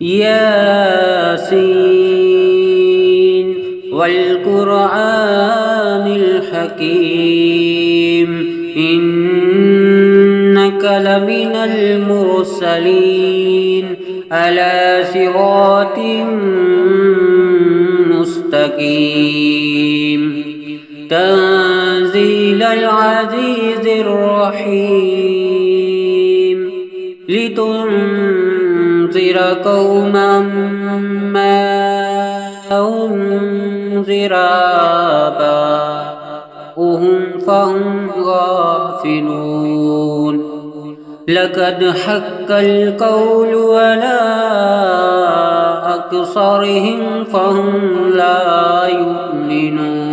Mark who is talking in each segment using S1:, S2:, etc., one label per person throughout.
S1: ياسين والقرآن الحكيم إنك لمن المرسلين على صراط مستقيم تنزيل العزيز الرحيم لتنذر قوما ما أنذر آباؤهم فهم غافلون لقد حق القول على أكثرهم فهم لا يؤمنون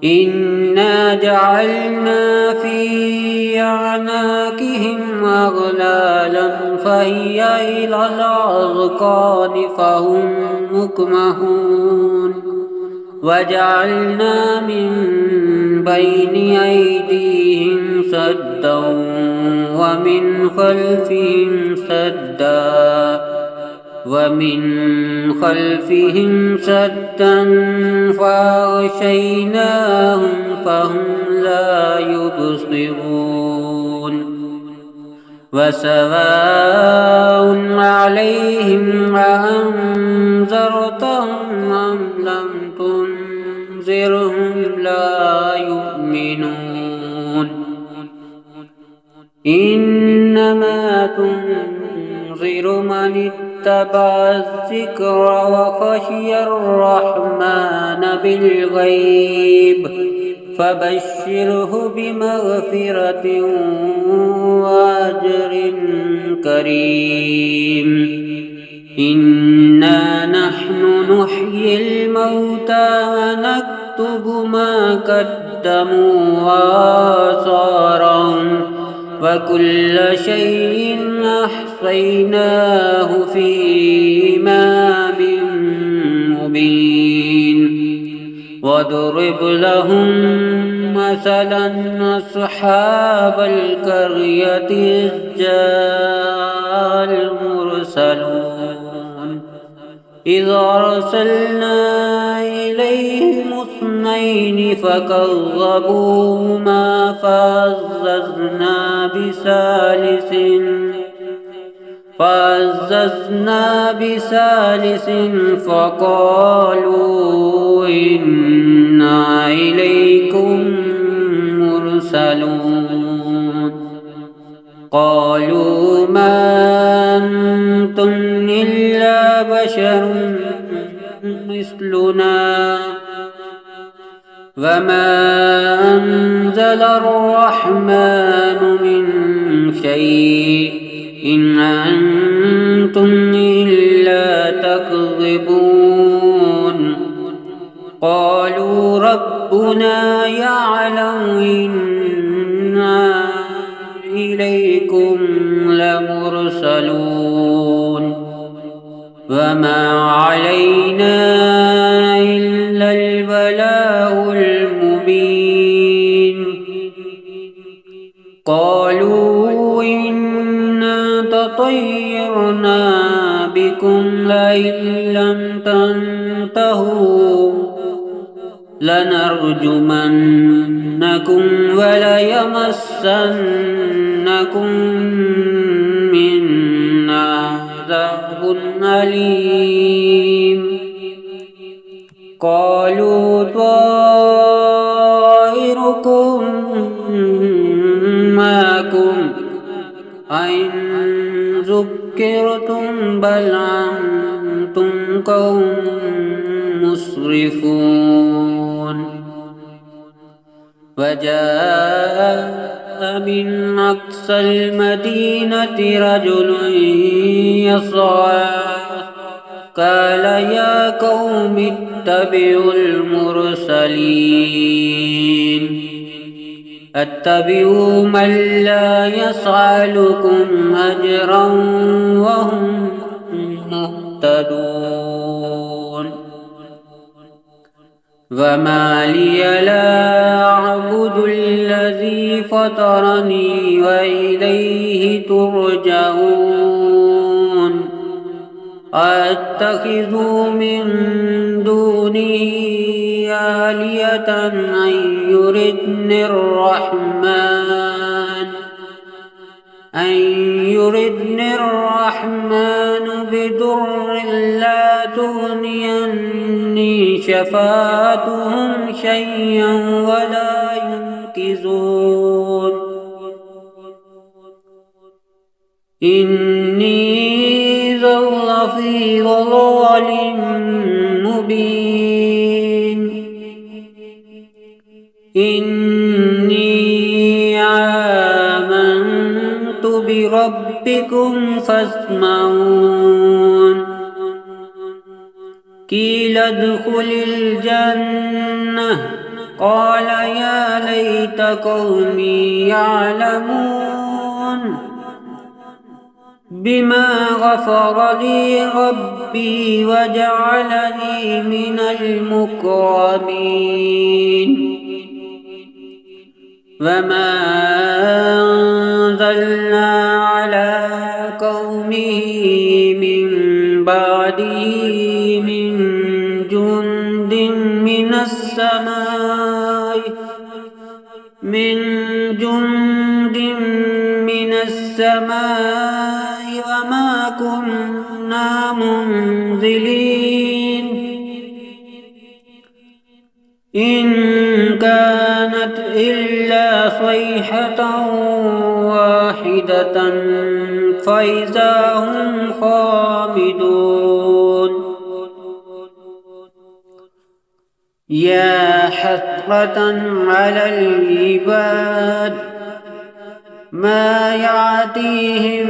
S1: إنا جعلنا في أعناقهم أغلالا فهي إلى الأذقان فهم مقمحون وجعلنا من بين أيديهم سدا ومن خلفهم سدا فأغشيناهم فهم لا يبصرون وسواء عليهم أأنذرتهم أم لم تنذرهم لا يؤمنون إنما تنذر من اتبع الذكر وخشي الرحمن بالغيب فبشره بمغفرة وأجر كريم إنا نحن نحيي الموتى ونكتب ما قدموا وآثارهم وكل شيء أحصيناه في إمام مبين واضرب لهم مثلا أصحاب القرية إذ جاء المرسلون إذ أرسلنا إليهم اثنين فكذبوهما فعززنا بثالث فقالوا إنا إليكم مرسلون قالوا ما أنتم إلا بشر مثلنا وما أنزل الرحمن من شيء إن أنتم إلا تكذبون قالوا ربنا يعلم إنا إليكم لمرسلون وما علينا إلا البلاغ المبين قالوا إنا تطيرنا بكم لئن لم تنتهوا لنرجمنكم وليمسنكم منا عذاب أليم قالوا طائركم معكم أئن ذكرتم بل أنتم قوم مسرفون وجاء من أقصى المدينة رجل يسعى قال يا قوم اتبعوا المرسلين اتبعوا من لا يسألكم أجرا وهم مهتدون وما لي لا أعبد الذي فطرني وإليه ترجعون أتخذوا من دونه آلهة أن يردن الرحمن بضر لا تغني عني شفاعتهم شيئا ولا ينقذون إني إذا لفي ضلال مبين إني آمنت بربكم فاسمعون قيل ادخل الجنة قال يا ليت قومي يعلمون بما غفر لي ربي وجعلني من المكرمين وما أنزلنا على قومه من بعده من جند من السماء وما كنا منزلين إن كانت إلا صيحة واحدة فإذا هم خامدون يا حسرة على العباد ما يأتيهم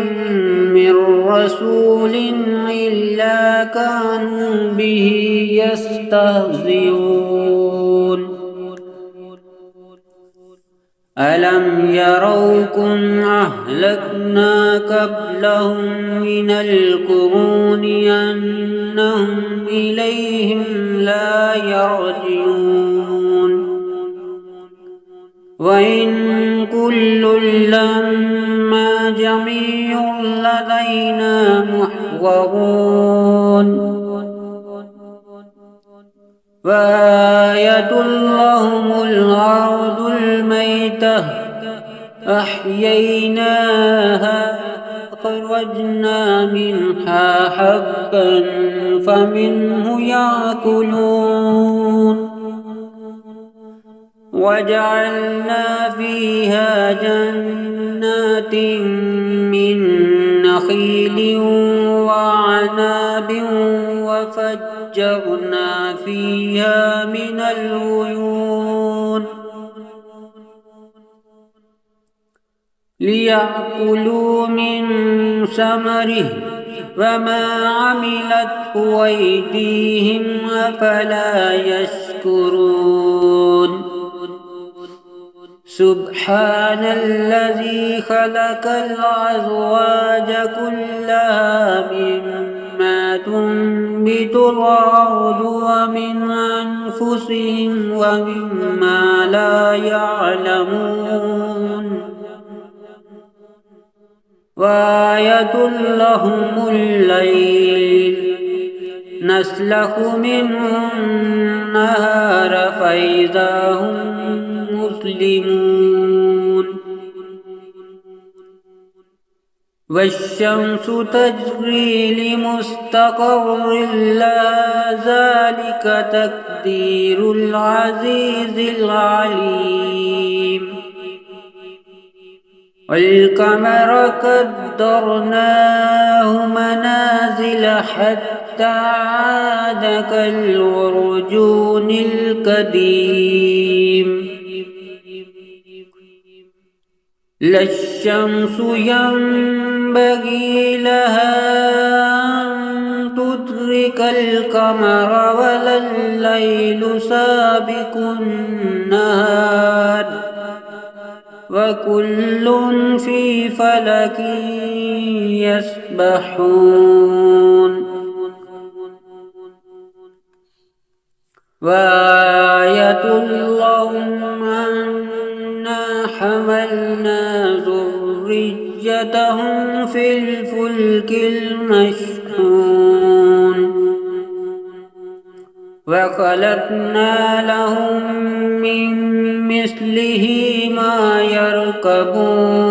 S1: من رسول إلا كانوا به يستهزئون ألم يروا كم أهلكنا قبلهم من القرون أنهم إليهم لا يرجعون وإن كل لما جميع لدينا محضرون وآية لهم الأرض الميتة أحييناها أخرجنا منها حبا فمنه يأكلون وجعلنا فيها جنات من نخيل وعناب وفجرنا فيها من العيون ليأكلوا من ثمره وما عملته أيديهم أفلا يشكرون سبحان الذي خلق الأزواج كلها مما تنبت الأرض ومن أنفسهم ومما لا يعلمون وآية لهم الليل نسلخ منه النهار فإذا هم مسلمون والشمس تجري لمستقر لها ذلك تقدير العزيز العليم والقمر قدرناه منازل حتى عاد كالعرجون القديم لا الشمس ينبغي لها أن تدرك القمر ولا الليل سابق النهار وكل في فلك يسبحون وآية لهم أنا حملنا ذريتهم في الفلك المشحون وخلقنا لهم من مثله ما يركبون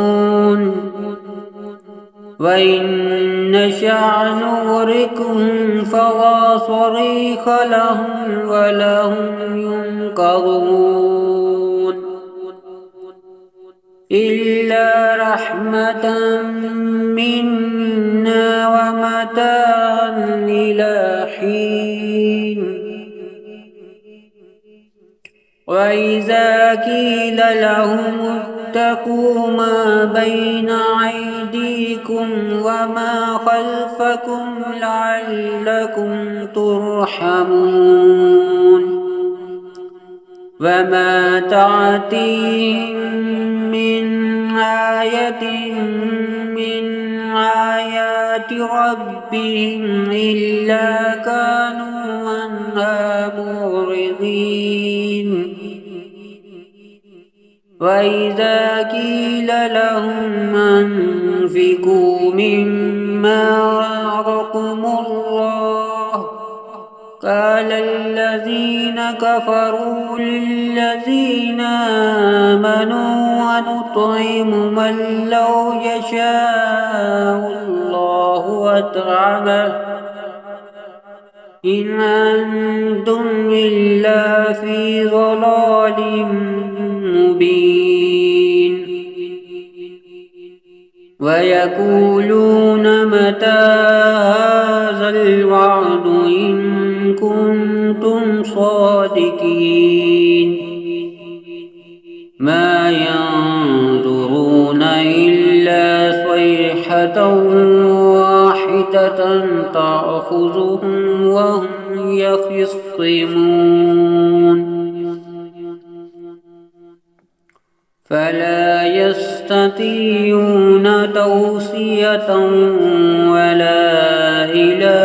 S1: وإن نشأ نغرقهم فلا صريخ لهم ولا هم ينقذون إلا رحمة منا ومتاعا إلى حين وإذا قيل لهم اتقوا ما بين أيديكم وما خلفكم لعلكم ترحمون وما تأتيهم من آية من آيات ربهم إلا كانوا عنها معرضين وإذا قيل لهم أنفقوا مما رزقكم الله قال الذين كفروا للذين آمنوا ونطعم من لو يشاء الله أطعمه إن أنتم إلا في ضلال مبين ويقولون متى هذا الوعد إن كنتم صادقين ما ينظرون إلا صيحة واحدة تأخذهم وهم يخصمون فلا يستطيعون توصية ولا إلى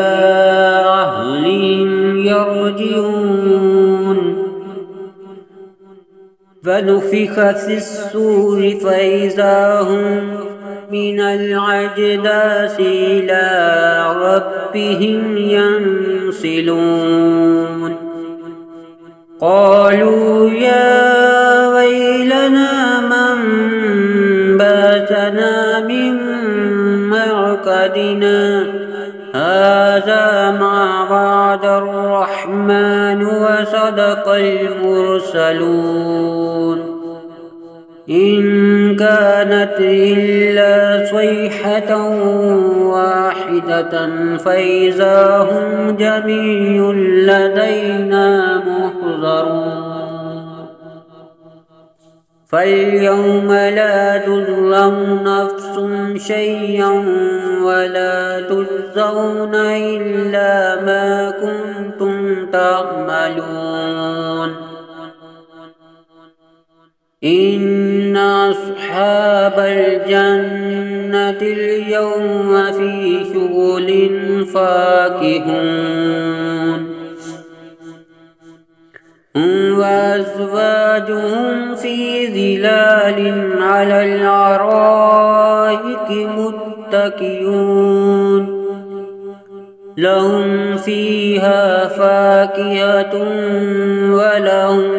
S1: أهلهم يرجعون فنفخ في الصور فإذا هم من الأجداث إلى ربهم ينسلون قالوا يا ويلنا من باتنا من مرقدنا هذا ما وعد الرحمن وصدق المرسلون إن كانت إلا صيحة واحدة فإذا هم جميع لدينا محضرون فاليوم لا تظلم نفس شيئا ولا تجزون إلا ما كنتم تعملون إن أصحاب الجنة اليوم في شغل فاكهون وأزواجهم في ظلال على الأرائك متكئون لهم فيها فاكهة ولهم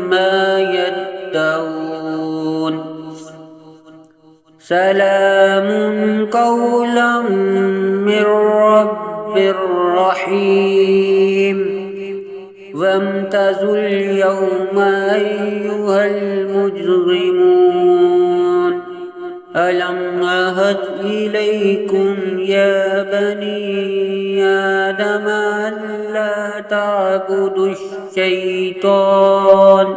S1: ما يدعون سلام قولا من رب رحيم وامتازوا اليوم أيها المجرمون ألم أعهد إليكم يا بني آدم ألا تعبدوا الشيطان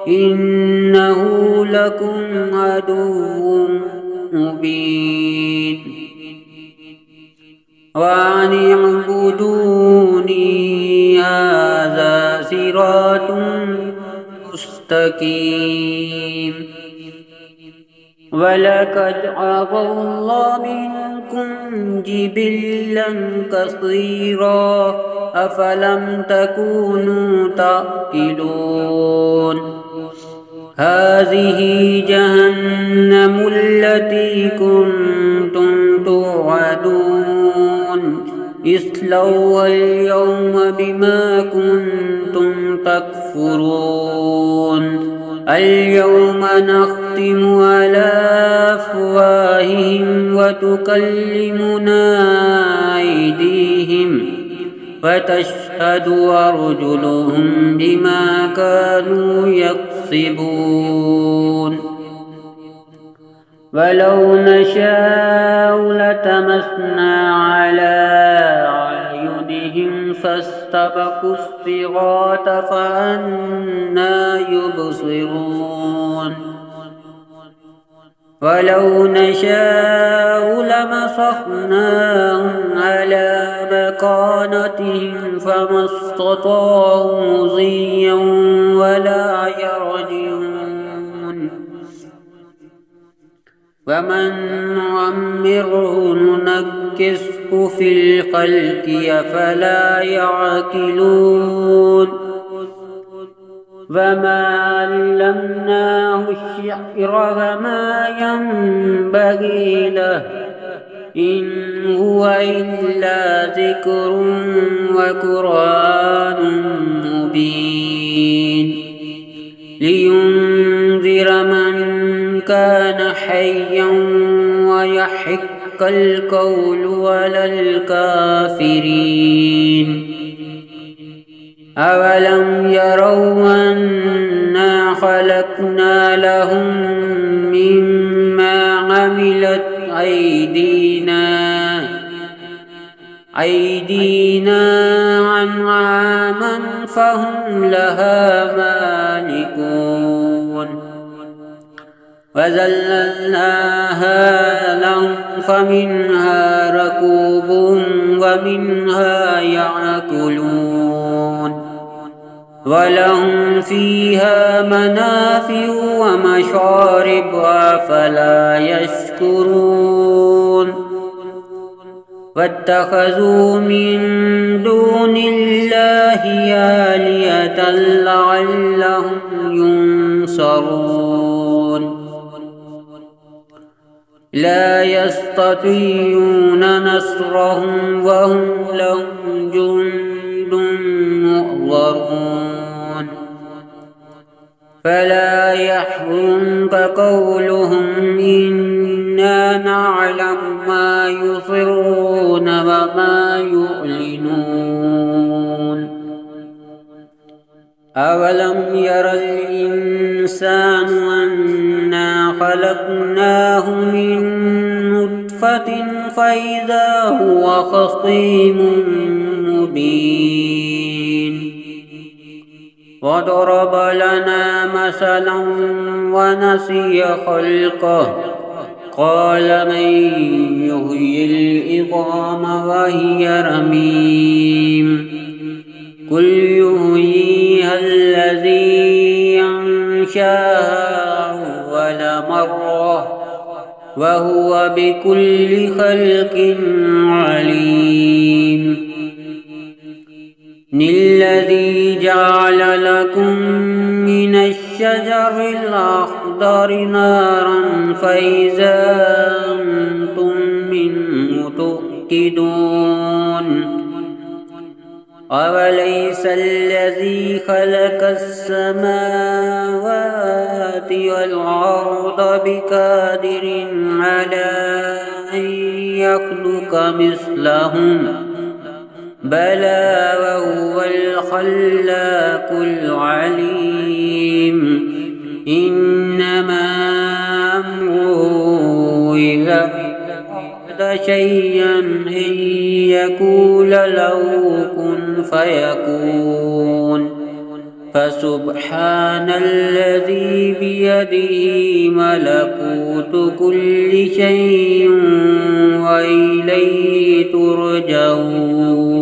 S1: إنه لكم عدو مبين وأن اعبدوني هذا صراط مستقيم ولقد عفا الله منكم جبلا كثيرا أفلم تكونوا تعقلون هذه جهنم التي كنتم توعدون اصلوها اليوم بما كنتم تكفرون اليوم نختم على أفواههم وتكلمنا أيديهم وتشهد أرجلهم بما كانوا يكسبون ولو نشاء لطمسنا على أعينهم فاستبقوا الصراط فأنى يبصرون ولو نشاء لمسخناهم على مكانتهم فما استطاعوا مضيا ولا يرجعون ومن نعمره ننكسه في الخلق أفلا يعقلون وما علمناه الشعر وما ينبغي له إن هو إلا ذكر وقرآن مبين لينذر من كان حيا ويحق القول على الكافرين أولم يروا أنا خلقنا لهم مما عملت أيدينا أنعاما فهم لها مالكون وذللناها لهم فمنها ركوبهم ومنها يأكلون ولهم فيها منافع ومشارب أفلا يشكرون واتخذوا من دون الله آلهة لعلهم ينصرون لا يستطيعون نصرهم وهم لهم جند محضرون فلا يحزنك قولهم إنا نعلم ما يسرون وما يعلنون أولم ير الإنسان أنا خلقناه من نطفة فإذا هو خصيم مبين وضرب لنا مثلا ونسي خلقه قال من يحيي العظام وهي رميم قل يحييها الذي أنشأها أول مرة وهو بكل خلق عليم الذي جعل لكم من الشجر الأخضر نارا فإذا أنتم منه توقدون أوليس الذي خلق السماوات والأرض بقادر على أن يخلق مثلهم بلى وهو الخلاق العليم إنما أمره إذا أراد شيئا أن يقول له كن فيكون فسبحان الذي بيده ملكوت كل شيء وإليه ترجعون.